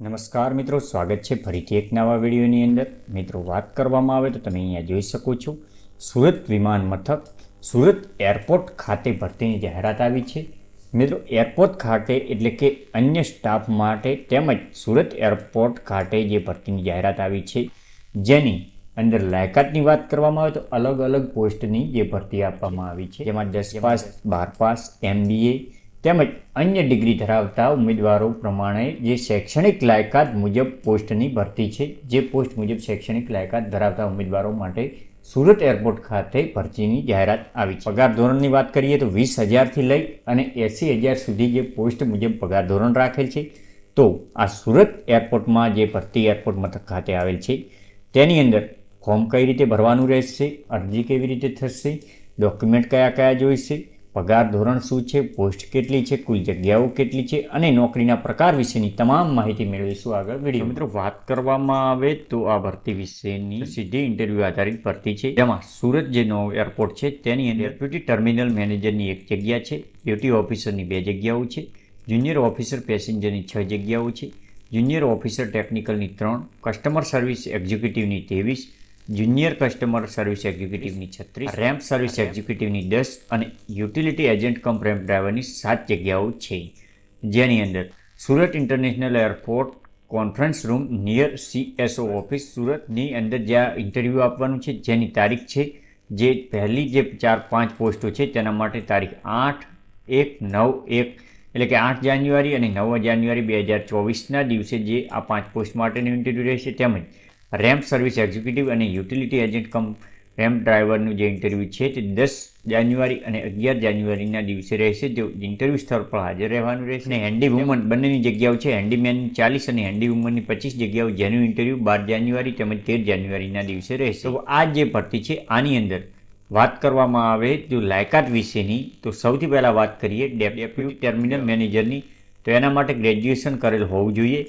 નમસ્કાર મિત્રો, સ્વાગત છે ફરીથી એક નવા વિડીયોની અંદર. મિત્રો, વાત કરવામાં આવે તો તમે અહીંયા જોઈ શકો છો સુરત વિમાન મથક સુરત એરપોર્ટ ખાતે ભરતીની જાહેરાત આવી છે. મિત્રો, એરપોર્ટ ખાતે એટલે કે અન્ય સ્ટાફ માટે તેમજ સુરત એરપોર્ટ ખાતે જે ભરતીની જાહેરાત આવી છે, જેની અંદર લાયકાતની વાત કરવામાં આવે તો અલગ અલગ પોસ્ટની જે ભરતી આપવામાં આવી છે, જેમાં 10 પાસ, 12 પાસ, MBA તેમજ અન્ય ડિગ્રી ધરાવતા ઉમેદવારો પ્રમાણે જે શૈક્ષણિક લાયકાત મુજબ પોસ્ટની ભરતી છે. જે પોસ્ટ મુજબ શૈક્ષણિક લાયકાત ધરાવતા ઉમેદવારો માટે સુરત એરપોર્ટ ખાતે ભરતીની જાહેરાત આવી છે. પગાર ધોરણની વાત કરીએ તો 20,000થી લઈ અને 80,000 સુધી જે પોસ્ટ મુજબ પગાર ધોરણ રાખેલ છે. તો આ સુરત એરપોર્ટમાં જે ભરતી એરપોર્ટ મથક ખાતે આવેલ છે, તેની અંદર ફોર્મ કઈ રીતે ભરવાનું રહેશે, અરજી કેવી રીતે થશે, ડોક્યુમેન્ટ કયા કયા જોઈશે, પગાર ધોરણ શું છે, પોસ્ટ કેટલી છે, કુલ જગ્યાઓ કેટલી છે અને નોકરીના પ્રકાર વિશેની તમામ માહિતી મેળવીશું આગળ વિડીયો. મિત્રો, વાત કરવામાં આવે તો આ ભરતી વિશેની સીધી ઇન્ટરવ્યૂ આધારિત ભરતી છે, જેમાં સુરત જે નવો એરપોર્ટ છે તેની અંદર ડેપ્યુટી ટર્મિનલ મેનેજરની 1 જગ્યા છે, ડ્યુટી ઓફિસરની 2 જગ્યાઓ છે, જુનિયર ઓફિસર પેસેન્જરની 6 જગ્યાઓ છે, જુનિયર ઓફિસર ટેકનિકલની 3, કસ્ટમર સર્વિસ એક્ઝિક્યુટિવની 23, જુનિયર કસ્ટમર સર્વિસ એક્ઝિક્યુટિવની 36, રેમ્પ સર્વિસ એક્ઝિક્યુટિવની 10 અને યુટિલિટી એજન્ટ કમ રેમ્પ ડ્રાઈવરની 7 જગ્યાઓ છે. જેની અંદર Surat international airport conference room near CSO office સુરતની અંદર જ્યાં ઇન્ટરવ્યૂ આપવાનું છે, જેની તારીખ છે જે પહેલી જે 4-5 પોસ્ટો છે તેના માટે તારીખ 8/1/9/1 એટલે કે 8 જાન્યુઆરી અને 9 જાન્યુઆરી 2024ના દિવસે જે આ 5 પોસ્ટ માટેનું ઇન્ટરવ્યૂ રહેશે. તેમજ રેમ્પ સર્વિસ એક્ઝિક્યુટિવ અને યુટિલિટી એજન્ટ કમ રેમ્પ ડ્રાઈવરનું જે ઇન્ટરવ્યૂ છે તે 10 જાન્યુઆરી અને 11 જાન્યુઆરીના દિવસે રહેશે. જે ઇન્ટરવ્યૂ સ્થળ પર હાજર રહેવાનું રહેશે. અને હેન્ડી વુમન બંનેની જગ્યાઓ છે, હેન્ડીમેનની 40 અને હેન્ડી વુમનની 25 જગ્યાઓ, જેનું ઇન્ટરવ્યૂ 12 જાન્યુઆરી તેમજ 13 જાન્યુઆરીના દિવસે રહેશે. તો આ જે ભરતી છે આની અંદર વાત કરવામાં આવે જો લાયકાત વિશેની, તો સૌથી પહેલાં વાત કરીએ ડેપ્યુટી ટર્મિનલ મેનેજરની. તો એના માટે ગ્રેજ્યુએશન કરેલ હોવું જોઈએ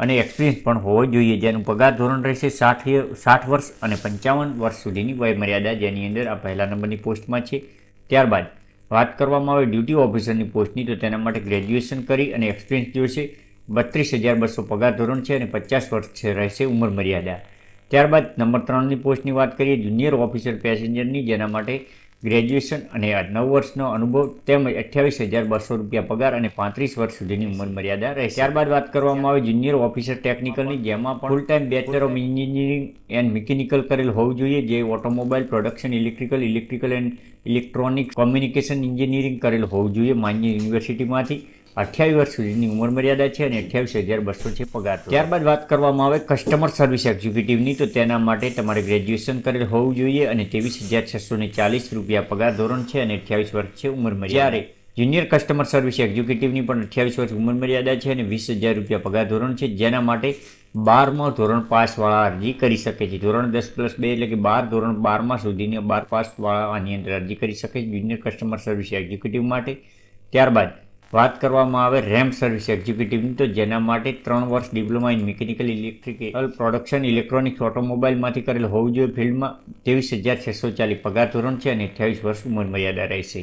અને એક્સપિરિયન્સ પણ હોવો જોઈએ, જેનું પગાર ધોરણ રહેશે 60 વર્ષ અને 55 વર્ષ સુધીની વયમર્યાદા, જેની અંદર આ પહેલા નંબરની પોસ્ટમાં છે. ત્યારબાદ વાત કરવામાં આવે ડ્યુટી ઓફિસરની પોસ્ટની, તો તેના માટે ગ્રેજ્યુએશન કરી અને એક્સપિરિયન્સ જોઈશે. 32,200 પગાર ધોરણ છે અને 50 વર્ષ રહેશે ઉંમર મર્યાદા. ત્યારબાદ નંબર 3ની પોસ્ટની વાત કરીએ જુનિયર ઓફિસર પેસેન્જરની, જેના માટે ગ્રેજ્યુએશન અને 9 વર્ષનો અનુભવ તેમજ 28,200 રૂપિયા પગાર અને 35 વર્ષ સુધીની ઉંમર મર્યાદા રહેશે. ત્યારબાદ વાત કરવામાં આવે જુનિયર ઓફિસર ટેકનિકલની, જેમાં પણ full time bachelor of engineering and mechanical કરેલ હોવું જોઈએ, જે automobile production, electrical and electronic communication engineering કરેલ હોવું જોઈએ માન્ય યુનિવર્સિટીમાંથી. 28 વર્ષ સુધીની ઉંમર મર્યાદા છે અને 28,200 છે પગાર. ત્યારબાદ વાત કરવામાં આવે કસ્ટમર સર્વિસ એક્ઝિક્યુટિવની, તો તેના માટે તમારે ગ્રેજ્યુએશન કરેલ હોવું જોઈએ અને 23,640 રૂપિયા પગાર ધોરણ છે અને 28 વર્ષ છે ઉંમર મર્યાદા. જ્યારે જુનિયર કસ્ટમર સર્વિસ એક્ઝિક્યુટિવની પણ 28 વર્ષ ઉંમર મર્યાદા છે અને 20,000 રૂપિયા પગાર ધોરણ છે, જેના માટે 12મા ધોરણ પાસવાળા અરજી કરી શકે છે. ધોરણ 10+2 એટલે કે 12 ધોરણ 12મા સુધીની 12 પાસવાળા આની અંદર અરજી કરી શકે છે જુનિયર કસ્ટમર સર્વિસ એક્ઝિક્યુટિવ માટે. ત્યારબાદ વાત કરવામાં આવે રેમ્પ સર્વિસ એક્ઝિક્યુટિવની, તો જેના માટે 3 વર્ષ diploma in mechanical electrical production electronics ઓટોમોબાઈલમાંથી કરેલ હોવું જોઈએ ફિલ્ડમાં. 23,640 પગાર ધોરણ છે અને 28 વર્ષ ઉંમર મર્યાદા રહેશે.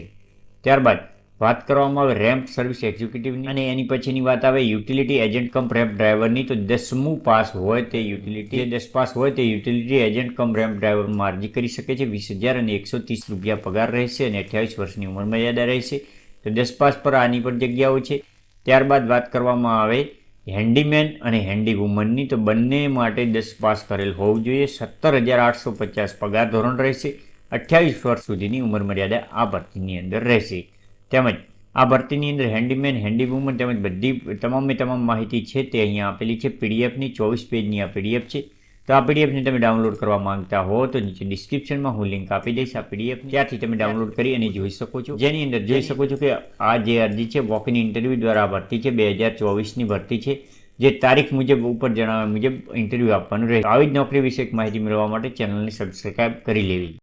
ત્યારબાદ વાત કરવામાં આવે રેમ્પ સર્વિસ એક્ઝિક્યુટિવની અને એની પછીની વાત આવે યુટિલિટી એજન્ટ કમ રેમ્પ ડ્રાઈવરની, તો 10મું પાસ હોય તે યુટિલિટી 10 પાસ હોય તે યુટિલિટી એજન્ટ કમ રેમ્પ ડ્રાઈવરમાં અરજી કરી શકે છે. 20,000 અને 130 રૂપિયા પગાર રહેશે અને 28 વર્ષની ઉંમર મર્યાદા રહેશે. તો 10 પાસ પર આની પર જગ્યાઓ છે. ત્યારબાદ વાત કરવામાં આવે હેન્ડીમેન અને હેન્ડી વુમનની, તો બંને માટે 10 પાસ કરેલ હોવું જોઈએ. 17,850 પગાર ધોરણ રહેશે. 28 વર્ષ સુધીની ઉંમર મર્યાદા આ ભરતીની અંદર રહેશે. તેમજ આ ભરતીની અંદર હેન્ડીમેન, હેન્ડી વુમન તેમજ બધી તમામ માહિતી છે તે અહીંયા આપેલી છે પીડીએફની. 24 પેજની આ પીડીએફ છે. તો આ પીડીએફને તમે ડાઉનલોડ કરવા માંગતા હો તો નીચે ડિસ્ક્રિપ્શનમાં હું લિંક આપી દઈશ આ પીડીએફ, ત્યાંથી તમે ડાઉનલોડ કરી અને જોઈ શકો છો. જેની અંદર જોઈ શકો છો કે આ જે અરજી છે વોક ઇન ઇન્ટરવ્યૂ દ્વારા ભરતી છે, 2024ની ભરતી છે, જે તારીખ મુજબ ઉપર જણાવ્યા મુજબ ઇન્ટરવ્યૂ આપવાનું રહે. આવી જ નોકરી વિશે માહિતી મેળવવા માટે ચેનલને સબસ્ક્રાઈબ કરી લેવી.